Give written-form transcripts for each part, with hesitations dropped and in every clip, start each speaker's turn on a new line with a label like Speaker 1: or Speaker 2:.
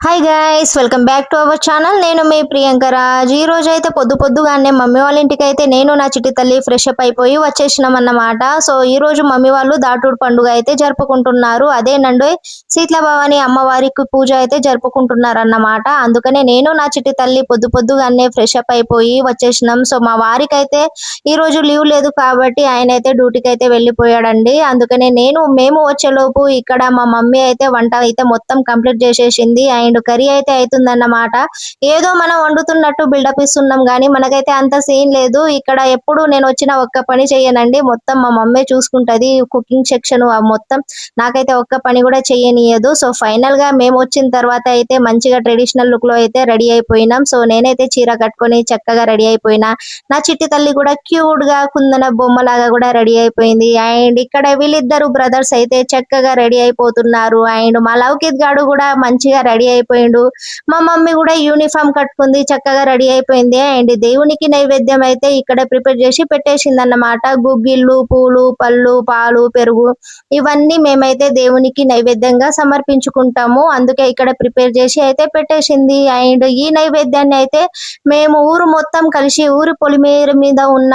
Speaker 1: Hi guys, welcome back to our channel. నేను మీ ప్రియాంక రాజ్. ఈ రోజు అయితే పొద్దుగానే మమ్మీ వాళ్ళ ఇంటికి అయితే నేను నా చిట్టి తల్లి ఫ్రెష్ అప్ అయిపోయి వచ్చేసినాం అన్నమాట. సో ఈ రోజు మమ్మీ వాళ్ళు దాటూరు పండుగ అయితే జరుపుకుంటున్నారు. అదేనండి శీతల భవాని అమ్మవారికి పూజ అయితే జరుపుకుంటున్నారు అన్నమాట. అందుకనే నేను నా చిట్టి తల్లి పొద్దుగానే ఫ్రెష్ అప్ అయిపోయి వచ్చేసినాం. సో మా వారికి అయితే ఈ రోజు లీవ్ లేదు కాబట్టి ఆయన అయితే డ్యూటీకి అయితే వెళ్ళిపోయాడండి. అందుకనే మేము వచ్చేలోపు ఇక్కడ మా మమ్మీ అయితే వంట అయితే మొత్తం కంప్లీట్ చేసేసింది. అండ్ కర్రీ అయితే అవుతుందన్నమాట. ఏదో మనం వండుతున్నట్టు బిల్డప్ ఇస్తున్నాం కానీ మనకైతే అంత సీన్ లేదు. ఇక్కడ ఎప్పుడు నేను వచ్చిన ఒక్క పని చేయనండి, మొత్తం మా మమ్మీ చూసుకుంటది. కుకింగ్ సెక్షన్ మొత్తం నాకైతే ఒక్క పని కూడా చేయనియదు. సో ఫైనల్ గా మేము వచ్చిన తర్వాత అయితే మంచిగా ట్రెడిషనల్ లుక్ లో అయితే రెడీ అయిపోయినాం. సో నేనైతే చీర కట్టుకొని చక్కగా రెడీ అయిపోయినా. నా చిట్టి తల్లి కూడా క్యూట్ గా కుందన బొమ్మలాగా కూడా రెడీ అయిపోయింది. అండ్ ఇక్కడ వీళ్ళిద్దరు బ్రదర్స్ అయితే చక్కగా రెడీ అయిపోతున్నారు. అండ్ మా లౌకిత్ గాడు కూడా మంచిగా రెడీ అయిపోయిండు. మా మమ్మీ కూడా యూనిఫామ్ కట్టుకుంది, చక్కగా రెడీ అయిపోయింది. అండ్ దేవునికి నైవేద్యం అయితే ఇక్కడ ప్రిపేర్ చేసి పెట్టేసింది అన్నమాట. గుగ్గిళ్ళు, పూలు, పళ్ళు, పాలు, పెరుగు ఇవన్నీ మేమైతే దేవునికి నైవేద్యంగా సమర్పించుకుంటాము. అందుకే ఇక్కడ ప్రిపేర్ చేసి అయితే పెట్టేసింది. అండ్ ఈ నైవేద్యాన్ని అయితే మేము ఊరు మొత్తం కలిసి ఊరి పొలిమేర మీద ఉన్న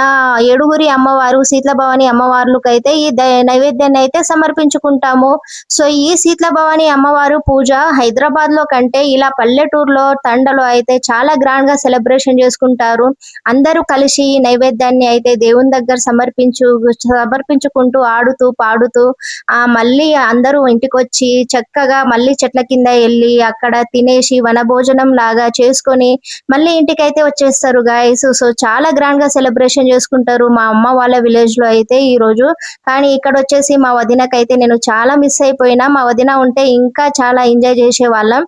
Speaker 1: ఏడుగురి అమ్మవారు శీతల భవాని అమ్మవార్లకు అయితే ఈ నైవేద్యాన్ని అయితే సమర్పించుకుంటాము. సో ఈ శీతల భవాని అమ్మవారు పూజ హైదరాబాద్ లో కంటే ఇలా పల్లెటూరులో తండలో అయితే చాలా గ్రాండ్ గా సెలబ్రేషన్ చేసుకుంటారు. అందరూ కలిసి ఈ నైవేద్యాన్ని అయితే దేవుని దగ్గర సమర్పించుకుంటూ ఆడుతూ పాడుతూ మళ్ళీ అందరూ ఇంటికి వచ్చి చక్కగా మళ్ళీ చెట్ల కింద వెళ్ళి అక్కడ తినేసి వనభోజనం లాగా చేసుకొని మళ్ళీ ఇంటికైతే వచ్చేస్తారు గాయస్. సో చాలా గ్రాండ్ గా సెలబ్రేషన్ చేసుకుంటారు మా అమ్మ వాళ్ళ విలేజ్ లో అయితే ఈ రోజు. కానీ ఇక్కడ వచ్చేసి మా వదినకైతే నేను చాలా మిస్ అయిపోయినా. మా వదిన ఉంటే ఇంకా చాలా ఎంజాయ్ చేసే వాళ్ళం.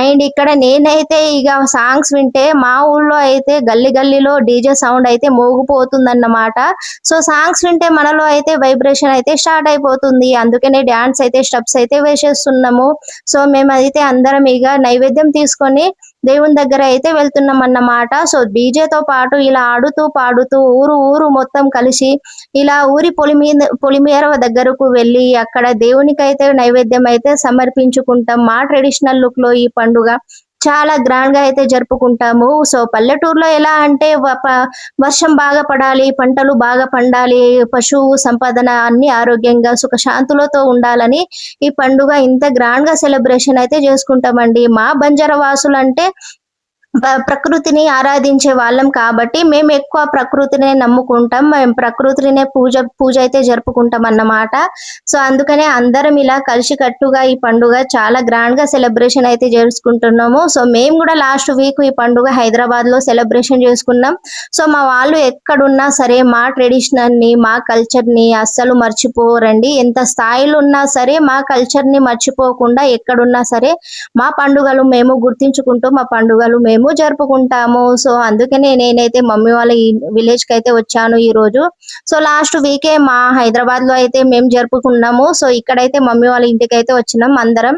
Speaker 1: అండ్ ఇక్కడ నేనైతే ఇక సాంగ్స్ వింటే మా ఊళ్ళో అయితే గల్లీ గల్లీలో డీజే సౌండ్ అయితే మోగిపోతుందన్నమాట. సో సాంగ్స్ వింటే మనలో అయితే వైబ్రేషన్ అయితే స్టార్ట్ అయిపోతుంది. అందుకనే డాన్స్ అయితే స్టెప్స్ అయితే వేసేస్తున్నాము. సో మేమైతే అందరం ఇక నైవేద్యం తీసుకొని దేవుని దగ్గర అయితే వెళ్తున్నాం అన్నమాట. సో డీజేతో పాటు ఇలా ఆడుతూ పాడుతూ ఊరు మొత్తం కలిసి ఇలా ఊరి పొలిమేర దగ్గరకు వెళ్ళి అక్కడ దేవునికైతే నైవేద్యం అయితే సమర్పించుకుంటాం. మా ట్రెడిషనల్ లుక్ లో ఈ పండుగ చాలా గ్రాండ్ గా అయితే జరుపుకుంటాము. సో పల్లెటూరులో ఎలా అంటే వర్షం బాగా పడాలి, పంటలు బాగా పండాలి, పశువు సంపదన అన్ని ఆరోగ్యంగా సుఖశాంతులతో ఉండాలని ఈ పండుగ ఇంత గ్రాండ్ గా సెలబ్రేషన్ అయితే చేసుకుంటామండి. మా బంజారా వాసులు అంటే ప్రకృతిని ఆరాధించే వాళ్ళం కాబట్టి మేము ఎక్కువ ప్రకృతినే నమ్ముకుంటాం. మేము ప్రకృతినే పూజ అయితే జరుపుకుంటాం అన్నమాట. సో అందుకనే అందరం ఇలా కలిసికట్టుగా ఈ పండుగ చాలా గ్రాండ్ గా సెలబ్రేషన్ అయితే చేసుకుంటున్నాము. సో మేము కూడా లాస్ట్ వీక్ ఈ పండుగ హైదరాబాద్ లో సెలబ్రేషన్ చేసుకున్నాం. సో మా వాళ్ళు ఎక్కడున్నా సరే మా ట్రెడిషనల్ ని మా కల్చర్ ని అస్సలు మర్చిపోరండి. ఎంత స్థాయిలో ఉన్నా సరే మా కల్చర్ ని మర్చిపోకుండా ఎక్కడున్నా సరే మా పండుగలు మేము గుర్తించుకుంటూ మా పండుగలు మేము జరుపుకుంటాము. సో అందుకనే నేనైతే మమ్మీ వాళ్ళ విలేజ్ కి అయితే వచ్చాను ఈ రోజు. సో లాస్ట్ వీకే మా హైదరాబాద్ లో అయితే మేము జరుపుకున్నాము. సో ఇక్కడైతే మమ్మీ వాళ్ళ ఇంటికి అయితే వచ్చినాం అందరం.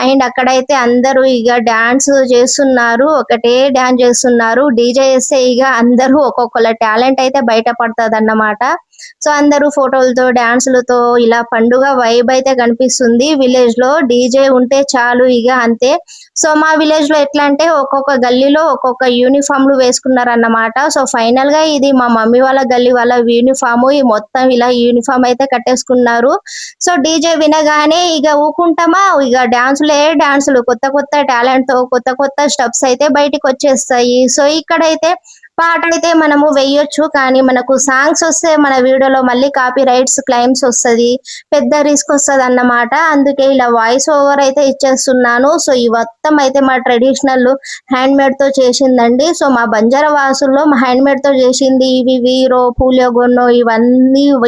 Speaker 1: అండ్ అక్కడైతే అందరూ ఇక డాన్స్ చేస్తున్నారు, ఒకటే డాన్స్ చేస్తున్నారు. డీజే చేస్తే ఇక అందరూ ఒక్కొక్కళ్ళ టాలెంట్ అయితే బయట పడుతుంది అన్నమాట. సో అందరూ ఫోటోలతో డాన్సులతో ఇలా పండుగ వైబ్ అయితే కనిపిస్తుంది. విలేజ్ లో డీజే ఉంటే చాలు ఇక అంతే. సో మా విలేజ్ లో ఎట్లా అంటే ఒక్కొక్క గల్లీలో ఒక్కొక్క యూనిఫామ్లు వేసుకున్నారన్నమాట. సో ఫైనల్ గా ఇది మా మమ్మీ వాళ్ళ గల్లీ వాళ్ళ యూనిఫామ్. ఈ మొత్తం ఇలా యూనిఫామ్ అయితే కట్టేసుకున్నారు. సో డీజే వినగానే ఇక ఊకుంటామా, ఇక డాన్సులు కొత్త టాలెంట్ తో కొత్త స్టెప్స్ అయితే బయటికి వచ్చేస్తాయి. సో ఇక్కడైతే పాట అయితే మనము వేయొచ్చు. కానీ మనకు సాంగ్స్ వస్తే మన వీడియోలో మళ్ళీ కాపీ రైట్స్ క్లెయిమ్స్ వస్తది. పెద్ద రిస్క్ వస్తదన్నమాట. అందుకే ఇలా వాయిస్ ఓవర్ అయితే ఇచ్చేస్తున్నాను. సో ఈ మొత్తం అయితే మా ట్రెడిషనల్ హ్యాండ్‌మేడ్‌తో చేసిందండి. సో మా బంజారా వాసుల్లో హ్యాండ్‌మేడ్‌తో చేసింది ఇవి వీరో, పులియగొన్నో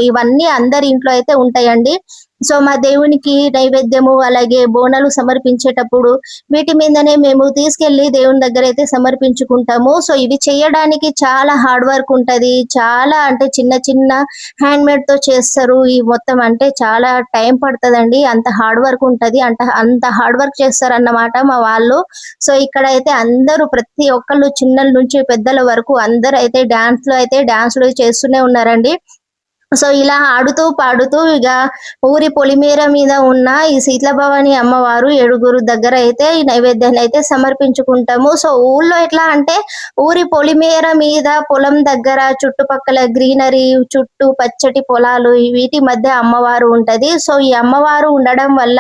Speaker 1: ఇవన్నీ అందరి ఇంట్లో అయితే ఉంటాయండి. సో మా దేవునికి నైవేద్యము అలాగే బోనాలు సమర్పించేటప్పుడు వీటి మీదనే మేము తీసుకెళ్లి దేవుని దగ్గర అయితే సమర్పించుకుంటాము. సో ఇవి చేయడానికి చాలా హార్డ్ వర్క్ ఉంటది. చాలా అంటే చిన్న చిన్న హ్యాండ్‌మేడ్ తో చేస్తారు. ఈ మొత్తం అంటే చాలా టైం పడతదండి. అంత హార్డ్ వర్క్ ఉంటది. అంత హార్డ్ వర్క్ చేస్తారన్నమాట మా వాళ్ళు. సో ఇక్కడైతే అందరూ ప్రతి ఒక్కళ్ళు చిన్నల నుంచి పెద్దల వరకు అందరూ అయితే డాన్స్‌లు చేస్తూనే ఉన్నారండి. సో ఇలా ఆడుతూ పాడుతూ ఇక ఊరి పొలిమేర మీద ఉన్న ఈ శీతల భవాని అమ్మవారు ఏడుగురు దగ్గర అయితే ఈ నైవేద్యాన్ని అయితే సమర్పించుకుంటాము. సో ఊళ్ళో ఎట్లా అంటే ఊరి పొలిమేర మీద పొలం దగ్గర చుట్టుపక్కల గ్రీనరీ చుట్టూ పచ్చటి పొలాలు వీటి మధ్య అమ్మవారు ఉంటది. సో ఈ అమ్మవారు ఉండడం వల్ల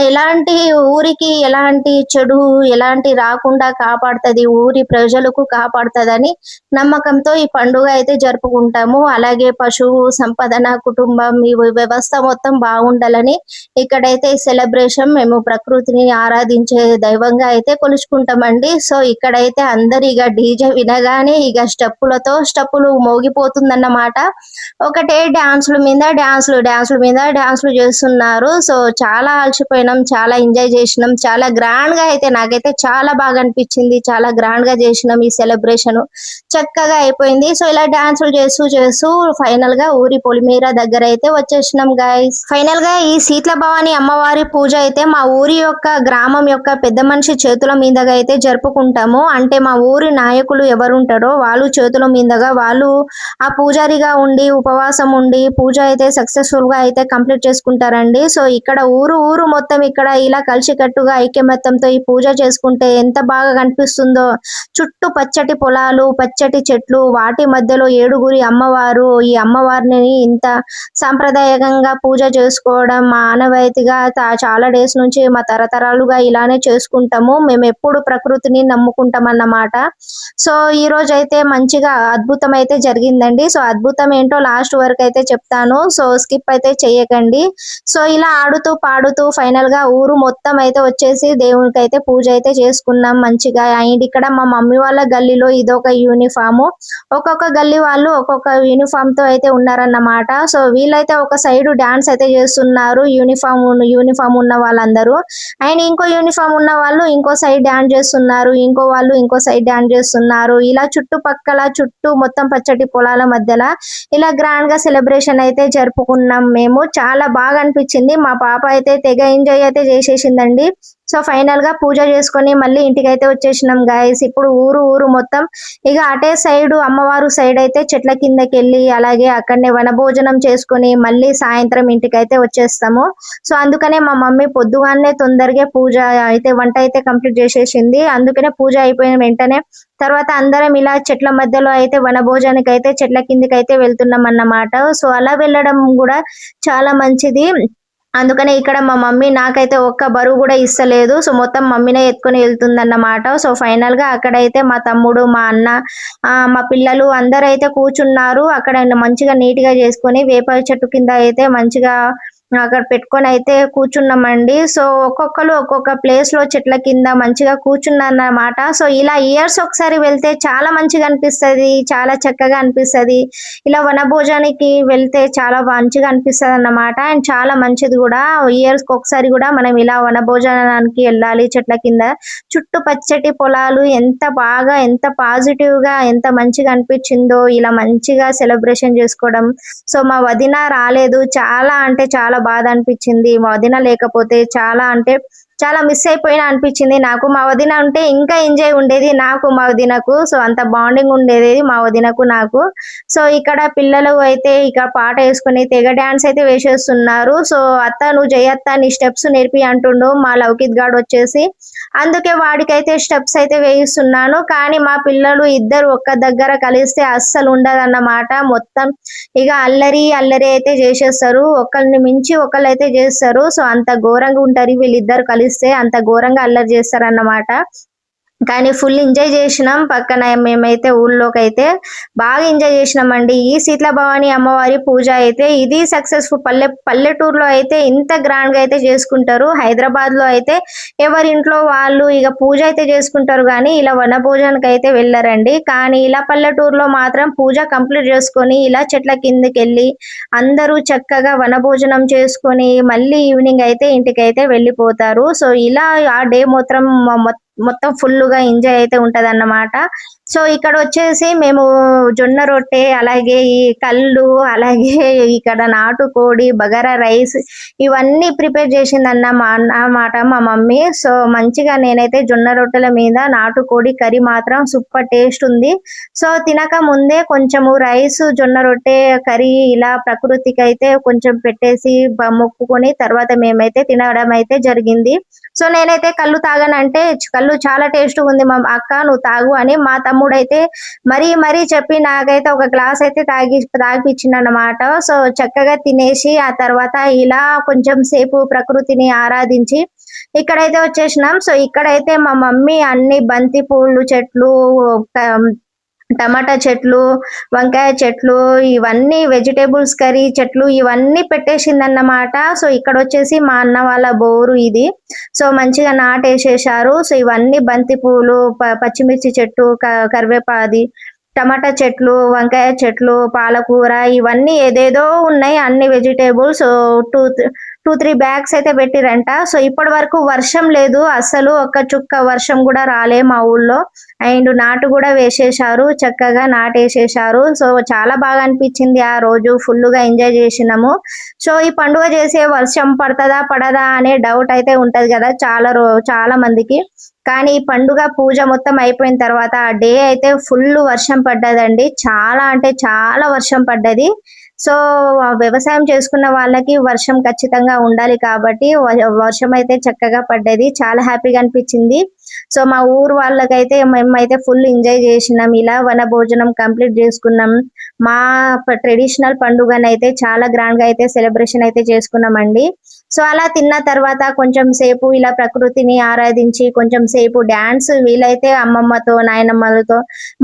Speaker 1: ఎలాంటి ఊరికి ఎలాంటి చెడు ఎలాంటి రాకుండా కాపాడుతది. ఊరి ప్రజలకు కాపాడుతదని నమ్మకంతో ఈ పండుగ అయితే జరుపుకుంటాము. అలాగే పశువు సంపదన కుటుంబం ఈ వ్యవస్థ మొత్తం బాగుండాలని ఇక్కడైతే ఈ సెలబ్రేషన్ మేము ప్రకృతిని ఆరాధించే దైవంగా అయితే కొలుచుకుంటామండి. సో ఇక్కడైతే అందరు ఇక డీజే వినగానే ఇక స్టెప్పులు మోగిపోతుందన్నమాట. ఒకటే డాన్సులు చేస్తున్నారు. సో చాలా అలసిపోయినాం, చాలా ఎంజాయ్ చేసినాం, చాలా గ్రాండ్ గా అయితే నాకైతే చాలా బాగా అనిపించింది. చాలా గ్రాండ్ గా చేసినాం ఈ సెలబ్రేషన్, చక్కగా అయిపోయింది. సో ఇలా డాన్సులు చేస్తూ ఫైనల్ గా ఊరి పొలిమేర దగ్గర అయితే వచ్చేసినాం గైస్. ఫైనల్ గా ఈ శీతల భవాని అమ్మవారి పూజ అయితే మా ఊరి యొక్క గ్రామం యొక్క పెద్ద మనిషి చేతుల మీదుగా అయితే జరుపుకుంటాము. అంటే మా ఊరి నాయకులు ఎవరు ఉంటారో వాళ్ళు చేతుల మీదుగా వాళ్ళు ఆ పూజారిగా ఉండి ఉపవాసం ఉండి పూజ అయితే సక్సెస్ఫుల్ గా అయితే కంప్లీట్ చేసుకుంటారండి. సో ఇక్కడ ఊరు మొత్తం ఇక్కడ ఇలా కలిసికట్టుగా ఐక్యమత్యంతో ఈ పూజ చేసుకుంటే ఎంత బాగా కనిపిస్తుందో. చుట్టూ పచ్చటి పొలాలు పచ్చటి చెట్లు వాటి మధ్యలో ఏడుగురి అమ్మవారు. ఈ అమ్మవారిని ఇంత సాంప్రదాయకంగా పూజ చేసుకోవడం మా ఆనవాయితీగా చాలా డేస్ నుంచి మా తరతరాలుగా ఇలానే చేసుకుంటాము. మేము ఎప్పుడు ప్రకృతిని నమ్ముకుంటాం అన్నమాట. సో ఈ రోజు అయితే మంచిగా అద్భుతం అయితే జరిగిందండి. సో అద్భుతం ఏంటో లాస్ట్ వరకు అయితే చెప్తాను. సో స్కిప్ అయితే చేయకండి. సో ఇలా ఆడుతూ పాడుతూ ఫైనల్ గా ఊరు మొత్తం అయితే వచ్చేసి దేవునికి అయితే పూజ అయితే చేసుకున్నాం మంచిగా. అండ్ ఇక్కడ మా మమ్మీ వాళ్ళ గల్లీలో ఇదొక యూనిఫామ్. ఒక్కొక్క గల్లీ వాళ్ళు ఒక్కొక్క యూనిఫామ్ తో అయితే ఉన్నారన్నమాట. సో వీళ్ళైతే ఒక సైడ్ డాన్స్ అయితే చేస్తున్నారు యూనిఫామ్ ఉన్న వాళ్ళందరూ. అండ్ ఇంకో యూనిఫామ్ ఉన్న వాళ్ళు ఇంకో సైడ్ డాన్స్ చేస్తున్నారు. ఇంకో వాళ్ళు ఇంకో సైడ్ డాన్స్ చేస్తున్నారు. ఇలా చుట్టూ మొత్తం పచ్చటి పొలాల మధ్యలో ఇలా గ్రాండ్ గా సెలబ్రేషన్ అయితే జరుపుకున్నాం మేము. చాలా బాగా అనిపించింది. మా పాప అయితే తెగ ఎంజాయ్ అయితే చేసేసిందండి. సో ఫైనల్ గా పూజ చేసుకొని మళ్ళీ ఇంటికి అయితే వచ్చేసినాం గైస్. ఇప్పుడు ఊరు మొత్తం ఇక అటే సైడ్ అమ్మవారు సైడ్ అయితే చెట్ల కిందకి వెళ్ళి అలాగే అక్కడనే వనభోజనం చేసుకొని మళ్ళీ సాయంత్రం ఇంటికి అయితే వచ్చేస్తాము. సో అందుకనే మా మమ్మీ పొద్దుగానే తొందరగా పూజ అయితే వంట అయితే కంప్లీట్ చేసేసింది. అందుకనే పూజ అయిపోయిన వెంటనే తర్వాత అందరం ఇలా చెట్ల మధ్యలో అయితే వనభోజనానికి అయితే చెట్ల కిందకి అయితే వెళ్తున్నాం అన్నమాట. సో అలా వెళ్ళడం కూడా చాలా మంచిది. అందుకనే ఇక్కడ మా మమ్మీ నాకైతే ఒక్క బరువు కూడా ఇస్తలేదు. సో మొత్తం మమ్మీనే ఎత్తుకొని వెళ్తుందన్నమాట. సో ఫైనల్ గా అక్కడైతే మా తమ్ముడు మా అన్న మా పిల్లలు అందరూ అయితే కూర్చున్నారు. అక్కడ మంచిగా నీట్ గా చేసుకొని వేప చెట్టు కింద అయితే మంచిగా అక్కడ పెట్టుకొని అయితే కూర్చున్నామండి. సో ఒక్కొక్కరు ఒక్కొక్క ప్లేస్ లో చెట్ల కింద మంచిగా కూర్చున్నారన్నమాట. సో ఇలా ఇయర్స్ ఒకసారి వెళ్తే చాలా మంచిగా అనిపిస్తది, చాలా చక్కగా అనిపిస్తది. ఇలా వనభోజనానికి వెళ్తే చాలా మంచిగా అనిపిస్తది అన్నమాట. అండ్ చాలా మంచిది కూడా. ఇయర్స్ కి ఒకసారి కూడా మనం ఇలా వనభోజనానికి వెళ్ళాలి. చెట్ల కింద చుట్టూ పచ్చటి పొలాలు ఎంత బాగా ఎంత పాజిటివ్ గా ఎంత మంచిగా అనిపించిందో ఇలా మంచిగా సెలబ్రేషన్ చేసుకోవడం. సో మా వదిన రాలేదు. చాలా అంటే చాలా బాధ అనిపించింది. మా వదిన లేకపోతే చాలా అంటే చాలా మిస్ అయిపోయినా అనిపించింది నాకు. మా వదిన ఉంటే ఇంకా ఎంజాయ్ ఉండేది నాకు మా వదినకు. సో అంత బాండింగ్ ఉండేది మా వదినకు నాకు. సో ఇక్కడ పిల్లలు అయితే ఇక పాట వేసుకుని తెగ డాన్స్ అయితే వేసేస్తున్నారు. సో అత్త నువ్వు జయత్త నీ స్టెప్స్ నేర్పి అంటుండు మా లౌకిత్ గాడు వచ్చేసి. అందుకే వాడికైతే స్టెప్స్ అయితే వేయిస్తున్నాను. కానీ మా పిల్లలు ఇద్దరు ఒక్క దగ్గర కలిస్తే అస్సలు ఉండదన్నమాట. మొత్తం ఇక అల్లరి అయితే చేసేస్తారు. ఒకరిని మించి ఒకళ్ళు అయితే చేస్తారు. సో అంత ఘోరంగా ఉంటారు వీళ్ళిద్దరు కలిస్తే, అంత ఘోరంగా అల్లరి చేస్తారు అన్నమాట. కానీ ఫుల్ ఎంజాయ్ చేసినాం. పక్కన మేమైతే ఊళ్ళోకైతే బాగా ఎంజాయ్ చేసినామండి. ఈ శీతల భవాని అమ్మవారి పూజ అయితే ఇది సక్సెస్ఫుల్. పల్లెటూరులో అయితే ఇంత గ్రాండ్ గా అయితే చేసుకుంటారు. హైదరాబాద్ లో అయితే ఎవరింట్లో వాళ్ళు ఇక పూజ అయితే చేసుకుంటారు కానీ ఇలా వన భోజనానికి అయితే వెళ్ళారండి. కానీ ఇలా పల్లెటూరులో మాత్రం పూజ కంప్లీట్ చేసుకొని ఇలా చెట్ల కిందకి వెళ్ళి అందరూ చక్కగా వనభోజనం చేసుకొని మళ్ళీ ఈవినింగ్ అయితే ఇంటికైతే వెళ్ళిపోతారు. సో ఇలా ఆ డే మొత్తం ఫుల్లుగా ఎంజాయ్ అయితే ఉంటదన్నమాట. సో ఇక్కడ వచ్చేసి మేము జొన్న రొట్టె, అలాగే ఈ కళ్ళు, అలాగే ఇక్కడ నాటుకోడి, బగారా రైస్ ఇవన్నీ ప్రిపేర్ చేసిందన్నమాట మా మమ్మీ. సో మంచిగా నేనైతే జొన్న రొట్టెల మీద నాటుకోడి కర్రీ మాత్రం సూపర్ టేస్ట్ ఉంది. సో తినక ముందే కొంచెము రైస్, జొన్న రొట్టె కర్రీ ఇలా ప్రకృతికి అయితే కొంచెం పెట్టేసి మొక్కుకొని తర్వాత మేమైతే తినడం అయితే జరిగింది. సో నేనైతే కళ్ళు తాగనంటే కళ్ళు చాలా టేస్ట్ ఉంది మా అక్క నువ్వు తాగు అని మా తమ్ముడైతే మరీ చెప్పి నాకైతే ఒక గ్లాస్ అయితే తాగిపించిందన్నమాట. సో చక్కగా తినేసి ఆ తర్వాత ఇలా కొంచెం సేపు ప్రకృతిని ఆరాధించి ఇక్కడైతే వచ్చేసినాం. సో ఇక్కడైతే మా మమ్మీ అన్ని బంతి పూలు చెట్లు, టమాటా చెట్లు, వంకాయ చెట్లు, ఇవన్నీ వెజిటేబుల్స్ కర్రీ చెట్లు ఇవన్నీ పెట్టేసిందన్నమాట. సో ఇక్కడ వచ్చేసి మా అన్న వాళ్ళ బోరు ఇది. సో మంచిగా నాటేసేసారు. సో ఇవన్నీ బంతి పూలు, పచ్చిమిర్చి చెట్టు, కరివేపాది, టమాటా చెట్లు, వంకాయ చెట్లు, పాలకూర ఇవన్నీ ఏదేదో ఉన్నాయి అన్ని వెజిటేబుల్స్. టూ త్రీ బ్యాగ్స్ అయితే పెట్టిరంట. సో ఇప్పటి వరకు వర్షం లేదు, అసలు ఒక్క చుక్క వర్షం కూడా రాలే మా ఊళ్ళో. అండ్ నాటు కూడా వేసేసారు, చక్కగా నాటేసేసారు. సో చాలా బాగా అనిపించింది ఆ రోజు, ఫుల్గా ఎంజాయ్ చేసినాము. సో ఈ పండుగ చేసే వర్షం పడతదా పడదా అనే డౌట్ అయితే ఉంటది కదా చాలా మందికి. కానీ ఈ పండుగ పూజ మొత్తం అయిపోయిన తర్వాత ఆ డే అయితే ఫుల్ వర్షం పడ్డదండి. చాలా అంటే చాలా వర్షం పడ్డది. సో వ్యవసాయం చేసుకున్న వాళ్ళకి వర్షం ఖచ్చితంగా ఉండాలి కాబట్టి వర్షం అయితే చక్కగా పడ్డది. చాలా హ్యాపీగా అనిపించింది. సో మా ఊరు వాళ్ళకైతే మేమైతే ఫుల్ ఎంజాయ్ చేసినాం. ఇలా వన భోజనం కంప్లీట్ చేసుకున్నాం. మా ట్రెడిషనల్ పండుగనైతే చాలా గ్రాండ్ గా అయితే సెలబ్రేషన్ అయితే చేసుకున్నామండి. సో అలా తిన్న తర్వాత కొంచెం సేపు ఇలా ప్రకృతిని ఆరాధించి కొంచెం సేపు డాన్స్, వీలైతే అమ్మమ్మతో నాయనమ్మలతో,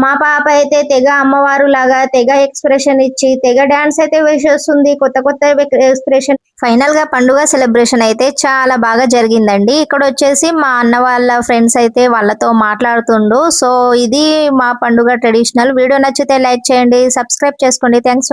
Speaker 1: మా పాప అయితే తెగ అమ్మవారు లాగా తెగ ఎక్స్ప్రెషన్ ఇచ్చి తెగ డాన్స్ అయితే వేసేస్తుంది, కొత్త ఎక్స్ప్రెషన్. ఫైనల్ గా పండుగ సెలబ్రేషన్ అయితే చాలా బాగా జరిగిందండి. ఇక్కడ వచ్చేసి మా అన్న వాళ్ళ ఫ్రెండ్స్ అయితే వాళ్ళతో మాట్లాడుతుండు. సో ఇది మా పండుగ ట్రెడిషనల్. వీడియో నచ్చితే లైక్ చేయండి, సబ్స్క్రైబ్ చేసుకోండి. థ్యాంక్స్.